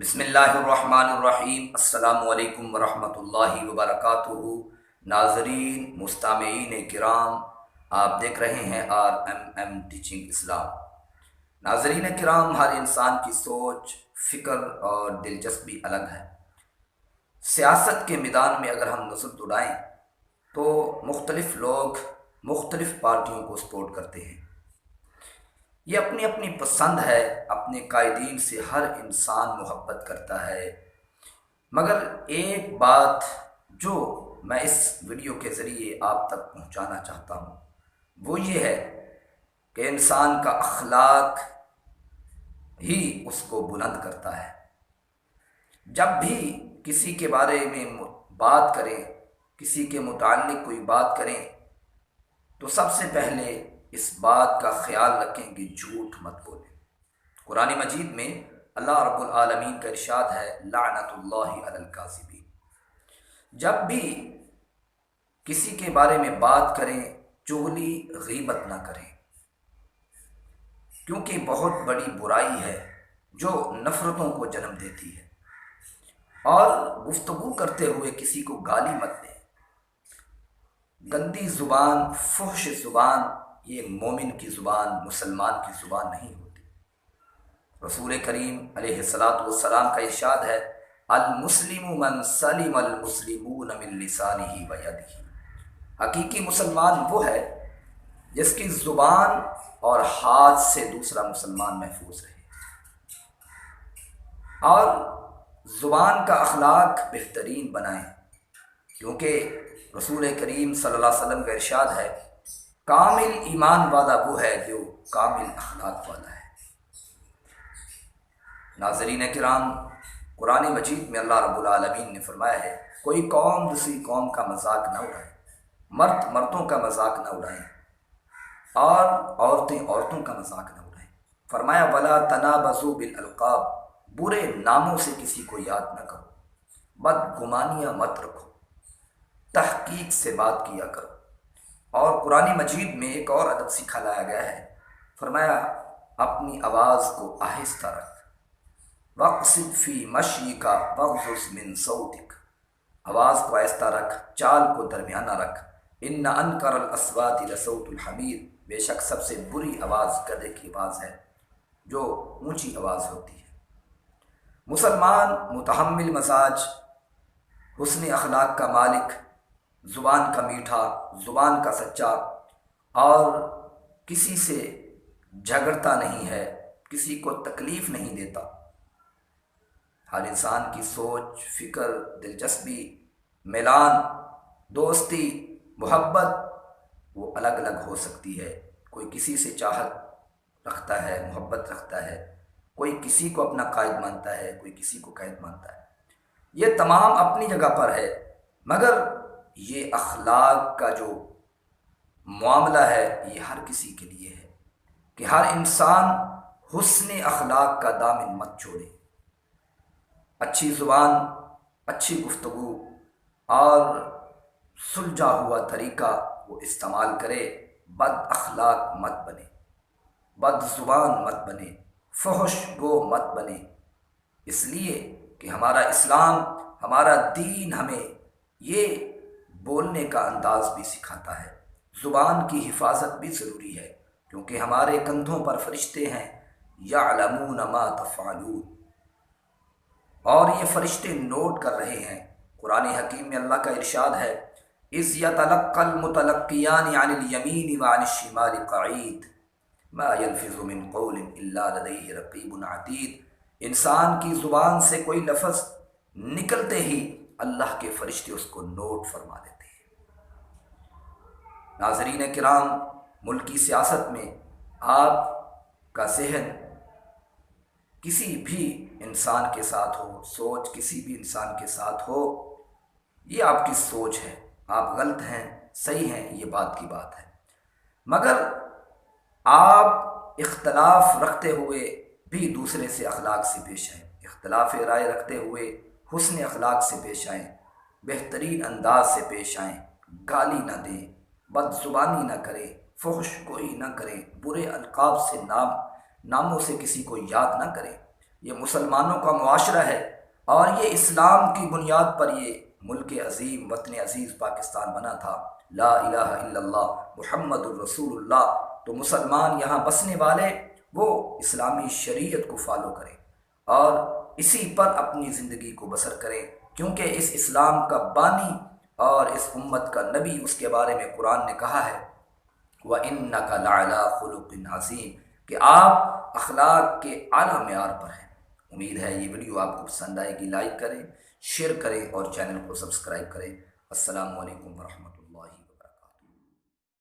بسم اللہ الرحمن الرحیم۔ السلام علیکم ورحمۃ اللہ وبرکاتہ۔ ناظرین، مستمعین کرام، آپ دیکھ رہے ہیں RMM ٹیچنگ اسلام۔ ناظرین کرام، ہر انسان کی سوچ، فکر اور دلچسپی الگ ہے۔ سیاست کے میدان میں اگر ہم نظر دوڑائیں تو مختلف لوگ مختلف پارٹیوں کو سپورٹ کرتے ہیں۔ یہ اپنی اپنی پسند ہے، اپنے قائدین سے ہر انسان محبت کرتا ہے۔ مگر ایک بات جو میں اس ویڈیو کے ذریعے آپ تک پہنچانا چاہتا ہوں وہ یہ ہے کہ انسان کا اخلاق ہی اس کو بلند کرتا ہے۔ جب بھی کسی کے بارے میں بات کریں، کسی کے متعلق کوئی بات کریں تو سب سے پہلے اس بات کا خیال رکھیں کہ جھوٹ مت بولیں۔ قرآن مجید میں اللہ رب العالمین کا ارشاد ہے، لعنت اللہ علی الکاذبین۔ جب بھی کسی کے بارے میں بات کریں، چغلی غیبت نہ کریں، کیونکہ بہت بڑی برائی ہے جو نفرتوں کو جنم دیتی ہے۔ اور گفتگو کرتے ہوئے کسی کو گالی مت دیں۔ گندی زبان، فحش زبان، یہ مومن کی زبان، مسلمان کی زبان نہیں ہوتی۔ رسول کریم علیہ الصلاۃ والسلام کا ارشاد ہے، المسلم من سلم المسلمون من لسانہ و یدہ۔ حقیقی مسلمان وہ ہے جس کی زبان اور ہاتھ سے دوسرا مسلمان محفوظ رہے۔ اور زبان کا اخلاق بہترین بنائیں، کیونکہ رسول کریم صلی اللہ علیہ وسلم کا ارشاد ہے، کامل ایمان والا وہ ہے جو کامل اخلاق والا ہے۔ ناظرین کرام، قرآن مجید میں اللہ رب العالمین نے فرمایا ہے، کوئی قوم دوسری قوم کا مذاق نہ اڑائے، مرد مردوں کا مذاق نہ اڑائیں اور عورتیں عورتوں کا مذاق نہ اڑائیں۔ فرمایا، ولا تنابزوا بالالقاب، برے ناموں سے کسی کو یاد نہ کرو، بدگمانیاں مت رکھو، تحقیق سے بات کیا کرو۔ اور قرآن مجید میں ایک اور ادب سکھلایا گیا ہے، فرمایا اپنی آواز کو آہستہ رکھ، وَاقْصِدْ فِي مَشْيِكَ وَاغْضُضْ مِنْ صَوْتِكَ، آواز کو آہستہ رکھ، چال کو درمیانہ رکھ۔ إِنَّ أَنْكَرَ الْأَصْوَاتِ لَصَوْتُ الْحَمِيرِ، بے شک سب سے بری آواز گدھے کی آواز ہے جو اونچی آواز ہوتی ہے۔ مسلمان متحمل مزاج، حسن اخلاق کا مالک، زبان کا میٹھا، زبان کا سچا، اور کسی سے جھگڑتا نہیں ہے، کسی کو تکلیف نہیں دیتا۔ ہر انسان کی سوچ، فکر، دلچسپی، میلان، دوستی، محبت وہ الگ الگ ہو سکتی ہے۔ کوئی کسی سے چاہت رکھتا ہے، محبت رکھتا ہے، کوئی کسی کو اپنا قائد مانتا ہے، کوئی کسی کو قائد مانتا ہے۔ یہ تمام اپنی جگہ پر ہے، مگر یہ اخلاق کا جو معاملہ ہے یہ ہر کسی کے لیے ہے کہ ہر انسان حسن اخلاق کا دامن مت چھوڑے۔ اچھی زبان، اچھی گفتگو اور سلجھا ہوا طریقہ وہ استعمال کرے، بد اخلاق مت بنے، بد زبان مت بنے، فحش گو مت بنے، اس لیے کہ ہمارا اسلام، ہمارا دین ہمیں یہ بولنے کا انداز بھی سکھاتا ہے۔ زبان کی حفاظت بھی ضروری ہے، کیونکہ ہمارے کندھوں پر فرشتے ہیں، یعلمون ما تفعلون، اور یہ فرشتے نوٹ کر رہے ہیں۔ قرآن حکیم میں اللہ کا ارشاد ہے، اذ یتلقی المتلقیان عن الیمین وعن الشمال قعید ما یلفظ من قول الا لدیہ رقیب عتید۔ انسان کی زبان سے کوئی لفظ نکلتے ہی اللہ کے فرشتے اس کو نوٹ فرما دیتے ہیں۔ ناظرین کرام، ملکی سیاست میں آپ کا ذہن کسی بھی انسان کے ساتھ ہو، سوچ کسی بھی انسان کے ساتھ ہو، یہ آپ کی سوچ ہے، آپ غلط ہیں، صحیح ہیں، یہ بات کی بات ہے۔ مگر آپ اختلاف رکھتے ہوئے بھی دوسرے سے اخلاق سے پیش آئیں، اختلاف رائے رکھتے ہوئے حسن اخلاق سے پیش آئیں، بہترین انداز سے پیش آئیں، گالی نہ دیں، بد زبانی نہ کریں، فحش گوئی نہ کریں، برے القاب سے ناموں سے کسی کو یاد نہ کریں۔ یہ مسلمانوں کا معاشرہ ہے، اور یہ اسلام کی بنیاد پر یہ ملک عظیم، وطن عزیز پاکستان بنا تھا۔ لا الہ الا اللہ محمد الرسول اللہ۔ تو مسلمان یہاں بسنے والے وہ اسلامی شریعت کو فالو کریں اور اسی پر اپنی زندگی کو بسر کریں، کیونکہ اس اسلام کا بانی اور اس امت کا نبی، اس کے بارے میں قرآن نے کہا ہے وَإِنَّكَ لَعَلَىٰ خُلُقٍ عَظِيمٍ، کہ آپ اخلاق کے اعلیٰ معیار پر ہیں۔ امید ہے یہ ویڈیو آپ کو پسند آئے گی۔ لائک کریں، شیئر کریں اور چینل کو سبسکرائب کریں۔ السلام علیکم ورحمۃ اللہ۔